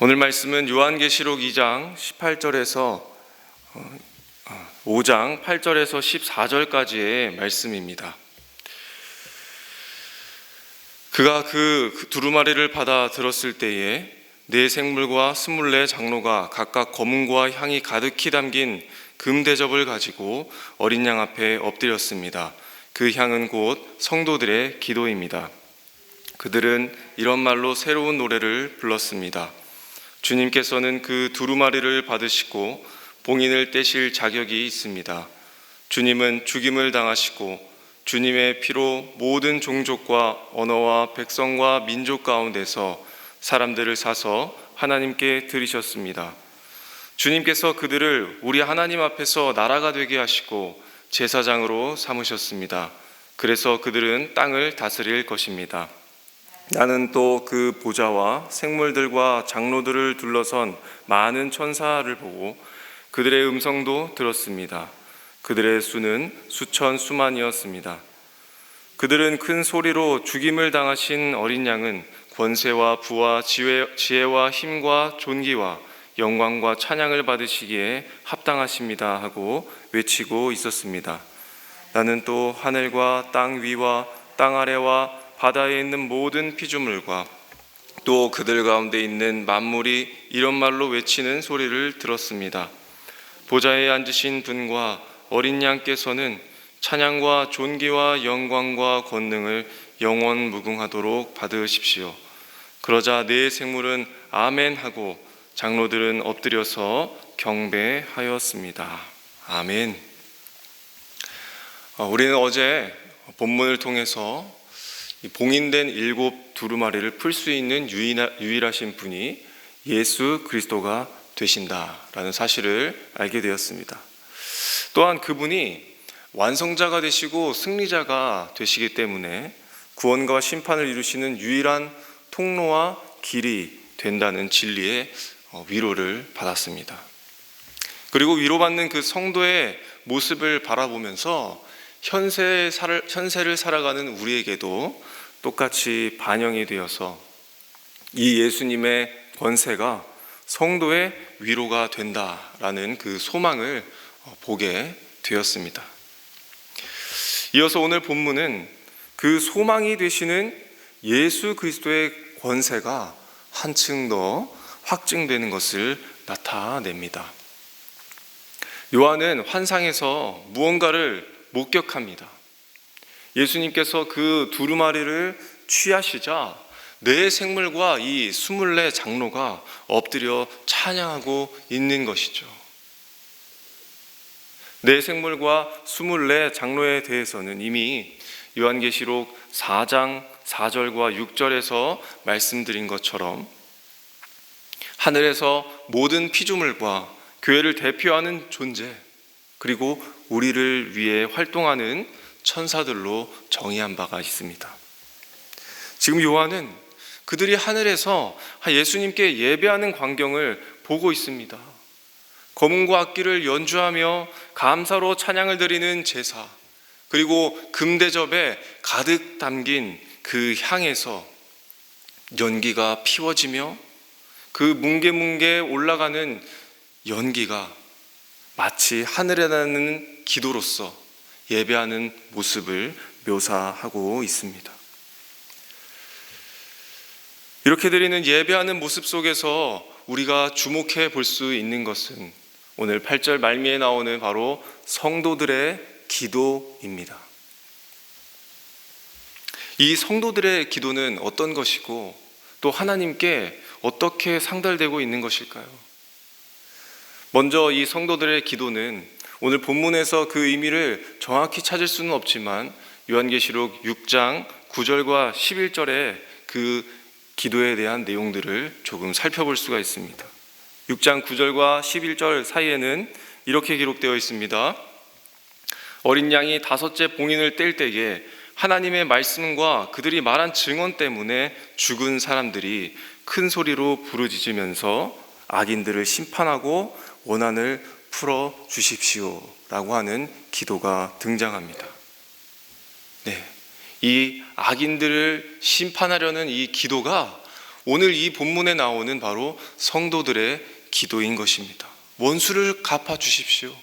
오늘 말씀은 요한계시록 2장 18절에서 5장 8절에서 14절까지의 말씀입니다. 그가 그 두루마리를 받아 들었을 때에 네 생물과 24 장로가 각각 검은고와 향이 가득히 담긴 금 대접을 가지고 어린 양 앞에 엎드렸습니다. 그 향은 곧 성도들의 기도입니다. 그들은 이런 말로 새로운 노래를 불렀습니다. 주님께서는 그 두루마리를 받으시고 봉인을 떼실 자격이 있습니다. 주님은 죽임을 당하시고 주님의 피로 모든 종족과 언어와 백성과 민족 가운데서 사람들을 사서 하나님께 드리셨습니다. 주님께서 그들을 우리 하나님 앞에서 나라가 되게 하시고 제사장으로 삼으셨습니다. 그래서 그들은 땅을 다스릴 것입니다. 나는 또 그 보좌와 생물들과 장로들을 둘러선 많은 천사를 보고 그들의 음성도 들었습니다. 그들의 수는 수천 수만이었습니다. 그들은 큰 소리로 죽임을 당하신 어린 양은 권세와 부와 지혜와 힘과 존귀와 영광과 찬양을 받으시기에 합당하십니다 하고 외치고 있었습니다. 나는 또 하늘과 땅 위와 땅 아래와 바다에 있는 모든 피조물과 또 그들 가운데 있는 만물이 이런 말로 외치는 소리를 들었습니다. 보좌에 앉으신 분과 어린 양께서는 찬양과 존귀와 영광과 권능을 영원 무궁하도록 받으십시오. 그러자 네 생물은 아멘 하고 장로들은 엎드려서 경배하였습니다. 아멘. 우리는 어제 본문을 통해서 봉인된 7 두루마리를 풀 수 있는 유일하신 분이 예수 그리스도가 되신다라는 사실을 알게 되었습니다. 또한 그분이 완성자가 되시고 승리자가 되시기 때문에 구원과 심판을 이루시는 유일한 통로와 길이 된다는 진리의 위로를 받았습니다. 그리고 위로받는 그 성도의 모습을 바라보면서 현세를 살아가는 우리에게도 똑같이 반영이 되어서 이 예수님의 권세가 성도의 위로가 된다라는 그 소망을 보게 되었습니다. 이어서 오늘 본문은 그 소망이 되시는 예수 그리스도의 권세가 한층 더 확증되는 것을 나타냅니다. 요한은 환상에서 무언가를 목격합니다. 예수님께서 그 두루마리를 취하시자 네 생물과 이 24 장로가 엎드려 찬양하고 있는 것이죠. 네 생물과 24 장로에 대해서는 이미 요한계시록 4장 4절과 6절에서 말씀드린 것처럼 하늘에서 모든 피조물과 교회를 대표하는 존재, 그리고 우리를 위해 활동하는 천사들로 정의한 바가 있습니다. 지금 요한은 그들이 하늘에서 예수님께 예배하는 광경을 보고 있습니다. 검은고 악기를 연주하며 감사로 찬양을 드리는 제사, 그리고 금대접에 가득 담긴 그 향에서 연기가 피워지며 그 뭉게뭉게 올라가는 연기가 마치 하늘에 나는 기도로서 예배하는 모습을 묘사하고 있습니다. 이렇게 드리는 예배하는 모습 속에서 우리가 주목해 볼 수 있는 것은 오늘 8절 말미에 나오는 바로 성도들의 기도입니다. 이 성도들의 기도는 어떤 것이고 또 하나님께 어떻게 상달되고 있는 것일까요? 먼저 이 성도들의 기도는 오늘 본문에서 그 의미를 정확히 찾을 수는 없지만 요한계시록 6장 9절과 11절에 그 기도에 대한 내용들을 조금 살펴볼 수가 있습니다. 6장 9절과 11절 사이에는 이렇게 기록되어 있습니다. 어린 양이 5째 봉인을 뗄 때에 하나님의 말씀과 그들이 말한 증언 때문에 죽은 사람들이 큰 소리로 부르짖으면서 악인들을 심판하고 원한을 풀어 주십시오 라고 하는 기도가 등장합니다. 이 악인들을 심판하려는 이 기도가 오늘 이 본문에 나오는 바로 성도들의 기도인 것입니다. 원수를 갚아 주십시오.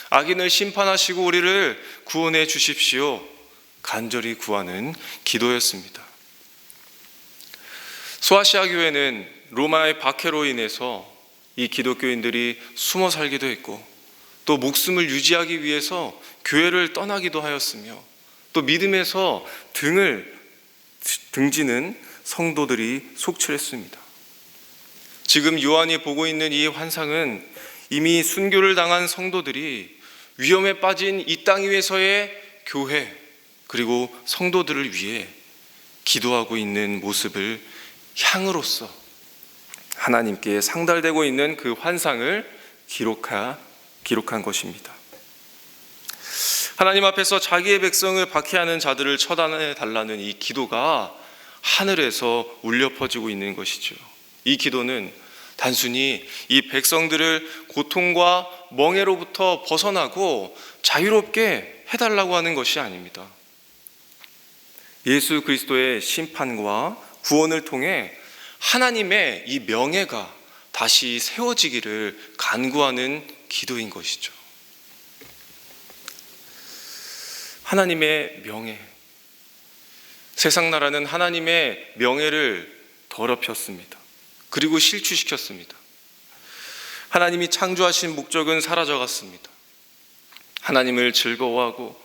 악인을 심판하시고 우리를 구원해 주십시오. 간절히 구하는 기도였습니다. 소아시아 교회는 로마의 박해로 인해서 이 기독교인들이 숨어 살기도 했고, 또 목숨을 유지하기 위해서 교회를 떠나기도 하였으며, 또 믿음에서 등지는 성도들이 속출했습니다. 지금 요한이 보고 있는 이 환상은 이미 순교를 당한 성도들이 위험에 빠진 이 땅 위에서의 교회, 그리고 성도들을 위해 기도하고 있는 모습을 향으로서 하나님께 상달되고 있는 그 환상을 기록한 것입니다. 하나님 앞에서 자기의 백성을 박해하는 자들을 처단해 달라는 이 기도가 하늘에서 울려 퍼지고 있는 것이죠. 이 기도는 단순히 이 백성들을 고통과 멍해로부터 벗어나고 자유롭게 해달라고 하는 것이 아닙니다. 예수 그리스도의 심판과 구원을 통해 하나님의 이 명예가 다시 세워지기를 간구하는 기도인 것이죠. 하나님의 명예, 세상 나라는 하나님의 명예를 더럽혔습니다. 그리고 실추시켰습니다. 하나님이 창조하신 목적은 사라져갔습니다. 하나님을 즐거워하고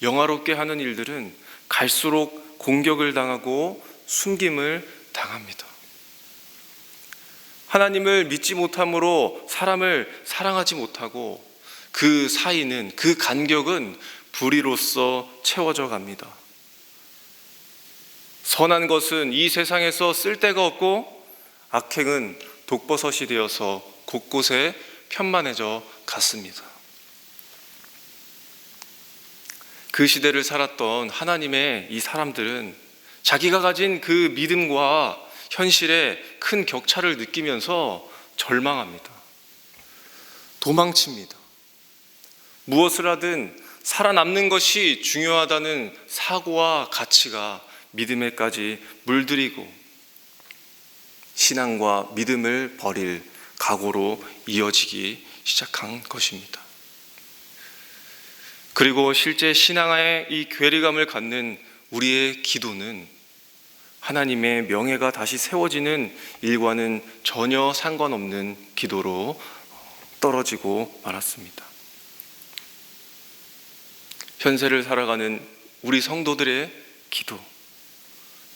영화롭게 하는 일들은 갈수록 공격을 당하고 숨김을 당합니다. 하나님을 믿지 못함으로 사람을 사랑하지 못하고 그 사이는, 그 간격은 불의로써 채워져 갑니다. 선한 것은 이 세상에서 쓸데가 없고 악행은 독버섯이 되어서 곳곳에 편만해져 갔습니다. 그 시대를 살았던 하나님의 이 사람들은 자기가 가진 그 믿음과 현실에 큰 격차를 느끼면서 절망합니다. 도망칩니다. 무엇을 하든 살아남는 것이 중요하다는 사고와 가치가 믿음에까지 물들이고 신앙과 믿음을 버릴 각오로 이어지기 시작한 것입니다. 그리고 실제 신앙의 이 괴리감을 갖는 우리의 기도는 하나님의 명예가 다시 세워지는 일과는 전혀 상관없는 기도로 떨어지고 말았습니다. 현세를 살아가는 우리 성도들의 기도,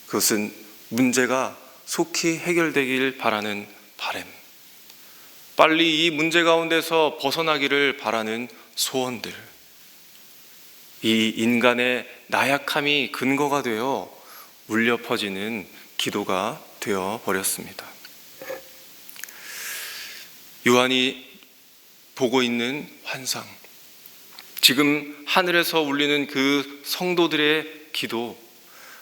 그것은 문제가 속히 해결되길 바라는 바람, 빨리 이 문제 가운데서 벗어나기를 바라는 소원들, 이 인간의 나약함이 근거가 되어 울려 퍼지는 기도가 되어 버렸습니다. 요한이 보고 있는 환상, 지금 하늘에서 울리는 그 성도들의 기도,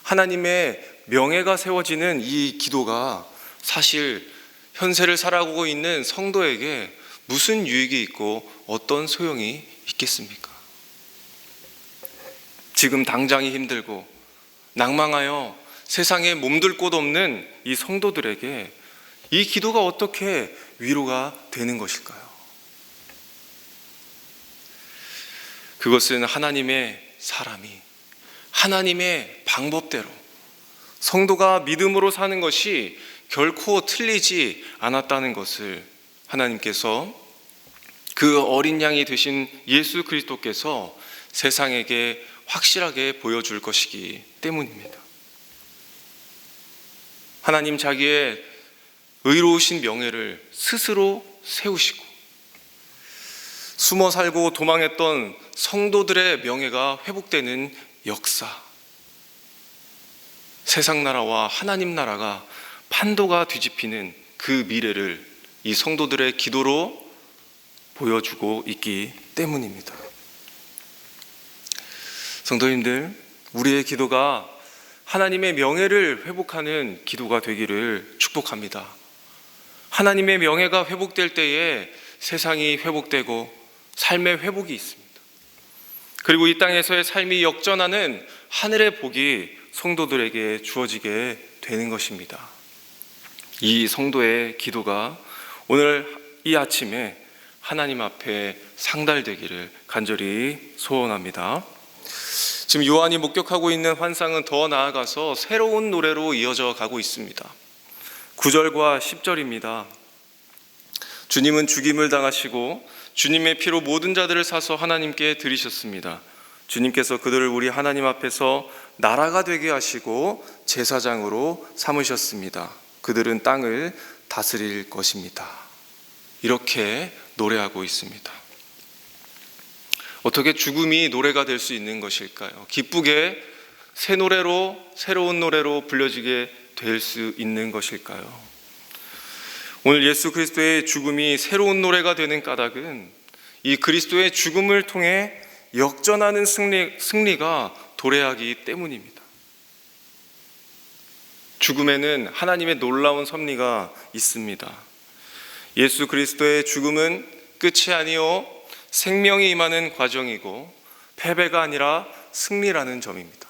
하나님의 명예가 세워지는 이 기도가 사실 현세를 살아가고 있는 성도에게 무슨 유익이 있고 어떤 소용이 있겠습니까? 지금 당장이 힘들고 낭망하여 세상에 몸둘 곳 없는 이 성도들에게 이 기도가 어떻게 위로가 되는 것일까요? 그것은 하나님의 사람이 하나님의 방법대로 성도가 믿음으로 사는 것이 결코 틀리지 않았다는 것을 하나님께서 그 어린 양이 되신 예수 그리스도께서 세상에게 확실하게 보여줄 것이기 때문입니다. 하나님 자기의 의로우신 명예를 스스로 세우시고 숨어 살고 도망했던 성도들의 명예가 회복되는 역사, 세상 나라와 하나님 나라가 판도가 뒤집히는 그 미래를 이 성도들의 기도로 보여주고 있기 때문입니다. 성도님들, 우리의 기도가 하나님의 명예를 회복하는 기도가 되기를 축복합니다. 하나님의 명예가 회복될 때에 세상이 회복되고 삶의 회복이 있습니다. 그리고 이 땅에서의 삶이 역전하는 하늘의 복이 성도들에게 주어지게 되는 것입니다. 이 성도의 기도가 오늘 이 아침에 하나님 앞에 상달되기를 간절히 소원합니다. 지금 요한이 목격하고 있는 환상은 더 나아가서 새로운 노래로 이어져 가고 있습니다. 9절과 10절입니다. 주님은 죽임을 당하시고 주님의 피로 모든 자들을 사서 하나님께 드리셨습니다. 주님께서 그들을 우리 하나님 앞에서 나라가 되게 하시고 제사장으로 삼으셨습니다. 그들은 땅을 다스릴 것입니다. 이렇게 노래하고 있습니다. 어떻게 죽음이 노래가 될 수 있는 것일까요? 기쁘게 새 노래로, 새로운 노래로 불려지게 될 수 있는 것일까요? 오늘 예수 그리스도의 죽음이 새로운 노래가 되는 까닭은 이 그리스도의 죽음을 통해 역전하는 승리가 도래하기 때문입니다. 죽음에는 하나님의 놀라운 섭리가 있습니다. 예수 그리스도의 죽음은 끝이 아니요 생명이 임하는 과정이고 패배가 아니라 승리라는 점입니다.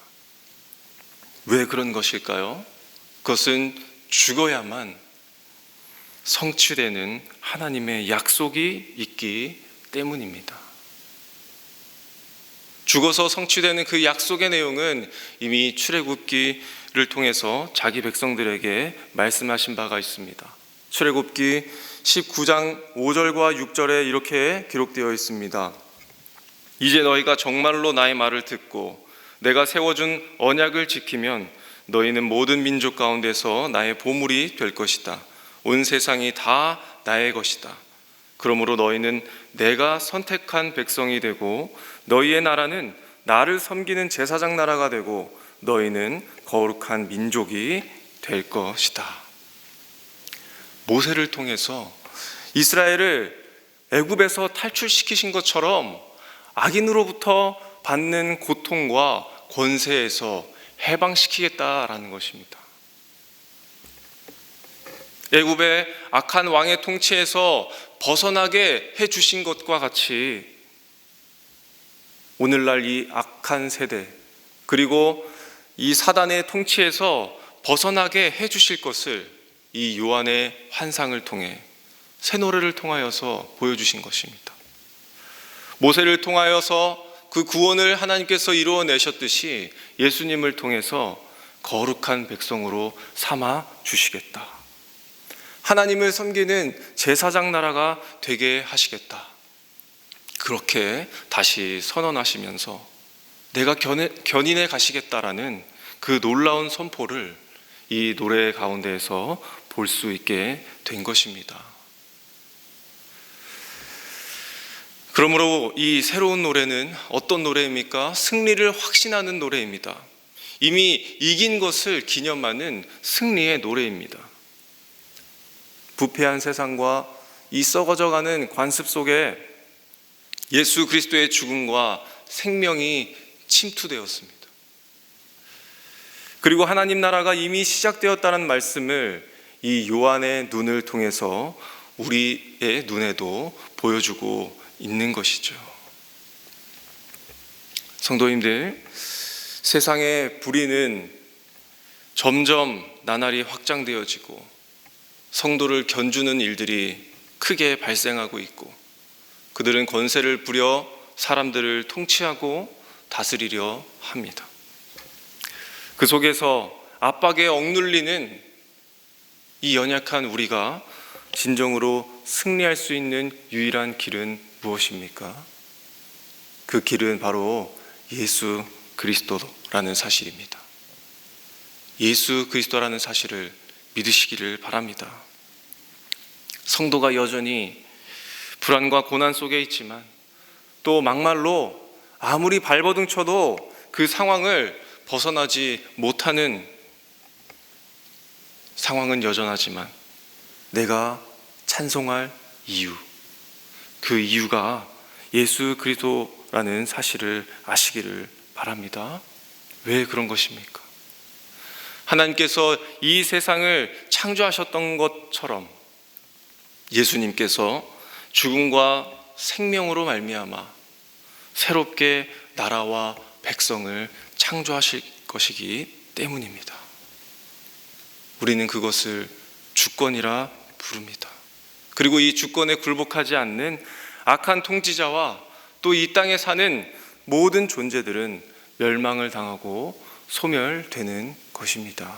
왜 그런 것일까요? 그것은 죽어야만 성취되는 하나님의 약속이 있기 때문입니다. 죽어서 성취되는 그 약속의 내용은 이미 출애굽기를 통해서 자기 백성들에게 말씀하신 바가 있습니다. 출애굽기 19장 5절과 6절에 이렇게 기록되어 있습니다. 이제 너희가 정말로 나의 말을 듣고 내가 세워준 언약을 지키면 너희는 모든 민족 가운데서 나의 보물이 될 것이다. 온 세상이 다 나의 것이다. 그러므로 너희는 내가 선택한 백성이 되고 너희의 나라는 나를 섬기는 제사장 나라가 되고 너희는 거룩한 민족이 될 것이다. 모세를 통해서 이스라엘을 애굽에서 탈출시키신 것처럼 악인으로부터 받는 고통과 권세에서 해방시키겠다라는 것입니다. 애굽의 악한 왕의 통치에서 벗어나게 해주신 것과 같이 오늘날 이 악한 세대 그리고 이 사단의 통치에서 벗어나게 해주실 것을 이 요한의 환상을 통해 새 노래를 통하여서 보여주신 것입니다. 모세를 통하여서 그 구원을 하나님께서 이루어내셨듯이 예수님을 통해서 거룩한 백성으로 삼아 주시겠다. 하나님을 섬기는 제사장 나라가 되게 하시겠다. 그렇게 다시 선언하시면서 내가 견인해 가시겠다라는 그 놀라운 선포를 이 노래 가운데에서 볼 수 있게 된 것입니다. 그러므로 이 새로운 노래는 어떤 노래입니까? 승리를 확신하는 노래입니다. 이미 이긴 것을 기념하는 승리의 노래입니다. 부패한 세상과 이 썩어져가는 관습 속에 예수 그리스도의 죽음과 생명이 침투되었습니다. 그리고 하나님 나라가 이미 시작되었다는 말씀을 이 요한의 눈을 통해서 우리의 눈에도 보여주고 있는 것이죠. 성도님들, 세상의 불의는 점점 나날이 확장되어지고 성도를 견주는 일들이 크게 발생하고 있고 그들은 권세를 부려 사람들을 통치하고 다스리려 합니다. 그 속에서 압박에 억눌리는 이 연약한 우리가 진정으로 승리할 수 있는 유일한 길은 무엇입니까? 그 길은 바로 예수 그리스도라는 사실입니다. 예수 그리스도라는 사실을 믿으시기를 바랍니다. 성도가 여전히 불안과 고난 속에 있지만 또 막말로 아무리 발버둥 쳐도 그 상황을 벗어나지 못하는 상황은 여전하지만 내가 찬송할 이유, 그 이유가 예수 그리스도라는 사실을 아시기를 바랍니다. 왜 그런 것입니까? 하나님께서 이 세상을 창조하셨던 것처럼 예수님께서 죽음과 생명으로 말미암아 새롭게 나라와 백성을 창조하실 것이기 때문입니다. 우리는 그것을 주권이라 부릅니다. 그리고 이 주권에 굴복하지 않는 악한 통치자와 또 이 땅에 사는 모든 존재들은 멸망을 당하고 소멸되는 것입니다.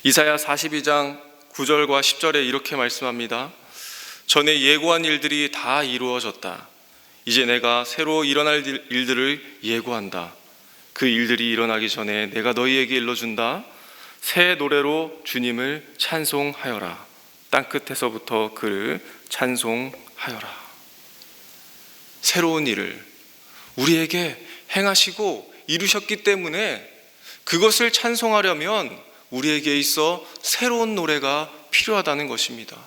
이사야 42장 9절과 10절에 이렇게 말씀합니다. 전에 예고한 일들이 다 이루어졌다. 이제 내가 새로 일어날 일들을 예고한다. 그 일들이 일어나기 전에 내가 너희에게 일러준다. 새 노래로 주님을 찬송하여라. 땅끝에서부터 그를 찬송하여라. 새로운 일을 우리에게 행하시고 이루셨기 때문에 그것을 찬송하려면 우리에게 있어 새로운 노래가 필요하다는 것입니다.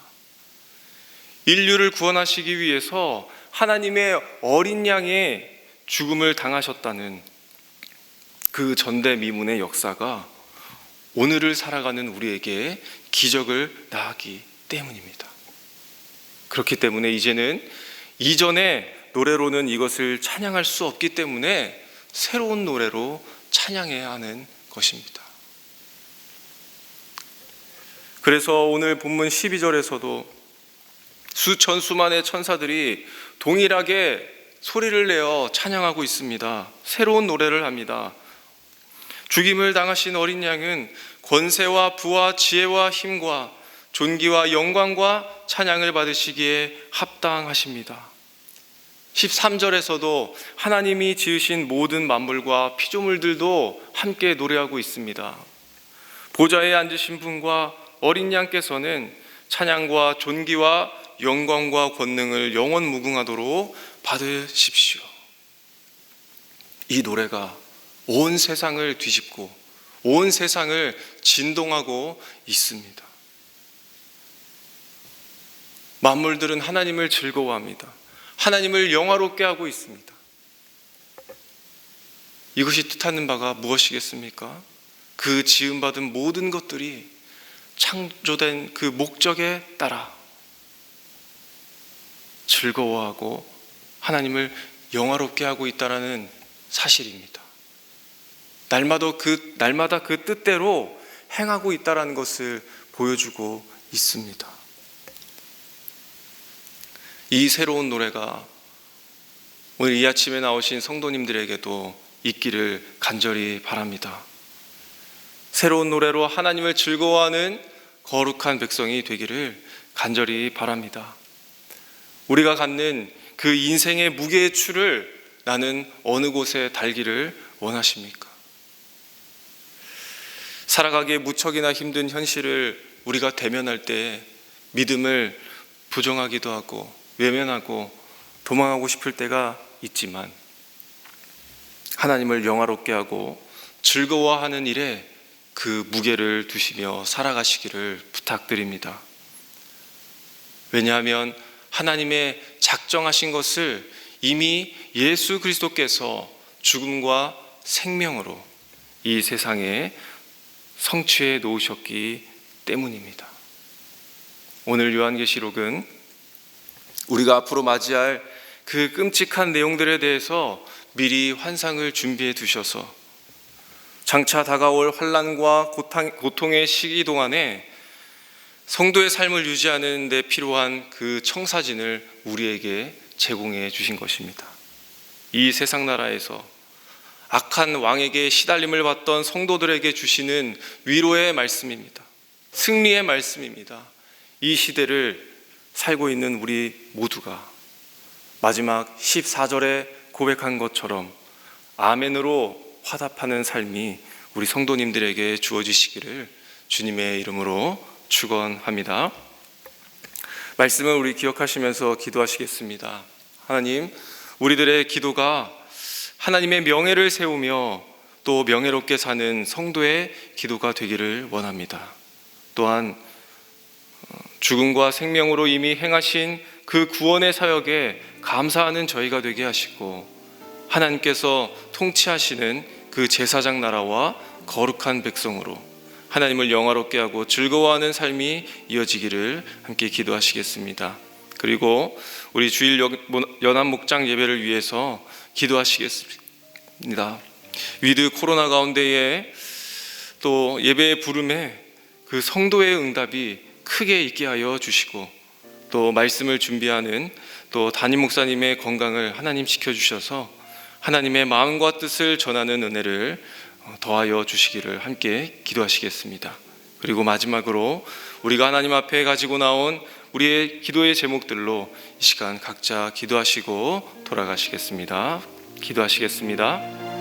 인류를 구원하시기 위해서 하나님의 어린 양의 죽음을 당하셨다는 그 전대미문의 역사가 오늘을 살아가는 우리에게 기적을 낳기 때문입니다. 그렇기 때문에 이제는 이전의 노래로는 이것을 찬양할 수 없기 때문에 새로운 노래로 찬양해야 하는 것입니다. 그래서 오늘 본문 12절에서도 수천 수만의 천사들이 동일하게 소리를 내어 찬양하고 있습니다. 새로운 노래를 합니다. 죽임을 당하신 어린 양은 권세와 부와 지혜와 힘과 존귀와 영광과 찬양을 받으시기에 합당하십니다. 13절에서도 하나님이 지으신 모든 만물과 피조물들도 함께 노래하고 있습니다. 보좌에 앉으신 분과 어린 양께서는 찬양과 존귀와 영광과 권능을 영원 무궁하도록 받으십시오. 이 노래가 온 세상을 뒤집고 온 세상을 진동하고 있습니다. 만물들은 하나님을 즐거워합니다. 하나님을 영화롭게 하고 있습니다. 이것이 뜻하는 바가 무엇이겠습니까? 그 지음받은 모든 것들이 창조된 그 목적에 따라 즐거워하고 하나님을 영화롭게 하고 있다는 사실입니다. 날마다 그 뜻대로 행하고 있다는 것을 보여주고 있습니다. 이 새로운 노래가 오늘 이 아침에 나오신 성도님들에게도 있기를 간절히 바랍니다. 새로운 노래로 하나님을 즐거워하는 거룩한 백성이 되기를 간절히 바랍니다. 우리가 갖는 그 인생의 무게의 추를 나는 어느 곳에 달기를 원하십니까? 살아가기에 무척이나 힘든 현실을 우리가 대면할 때 믿음을 부정하기도 하고 외면하고 도망하고 싶을 때가 있지만 하나님을 영화롭게 하고 즐거워하는 일에 그 무게를 두시며 살아가시기를 부탁드립니다. 왜냐하면 하나님의 작정하신 것을 이미 예수 그리스도께서 죽음과 생명으로 이 세상에 성취해 놓으셨기 때문입니다. 오늘 요한계시록은 우리가 앞으로 맞이할 그 끔찍한 내용들에 대해서 미리 환상을 준비해 두셔서 장차 다가올 환난과 고통의 시기 동안에 성도의 삶을 유지하는 데 필요한 그 청사진을 우리에게 제공해 주신 것입니다. 이 세상 나라에서 악한 왕에게 시달림을 받던 성도들에게 주시는 위로의 말씀입니다. 승리의 말씀입니다. 이 시대를 살고 있는 우리 모두가 마지막 14절에 고백한 것처럼 아멘으로 화답하는 삶이 우리 성도님들에게 주어지시기를 주님의 이름으로 축원합니다. 말씀을 우리 기억하시면서 기도하시겠습니다. 하나님, 우리들의 기도가 하나님의 명예를 세우며 또 명예롭게 사는 성도의 기도가 되기를 원합니다. 또한 죽음과 생명으로 이미 행하신 그 구원의 사역에 감사하는 저희가 되게 하시고 하나님께서 통치하시는 그 제사장 나라와 거룩한 백성으로 하나님을 영화롭게 하고 즐거워하는 삶이 이어지기를 함께 기도하시겠습니다. 그리고 우리 주일 연합 목장 예배를 위해서 기도하시겠습니다. 위드 코로나 가운데에 또 예배의 부름에 그 성도의 응답이 크게 있게 하여 주시고, 또 말씀을 준비하는 또 담임 목사님의 건강을 하나님 지켜주셔서 하나님의 마음과 뜻을 전하는 은혜를 더하여 주시기를 함께 기도하시겠습니다. 그리고 마지막으로 우리가 하나님 앞에 가지고 나온 우리의 기도의 제목들로 이 시간 각자 기도하시고 돌아가시겠습니다. 기도하시겠습니다.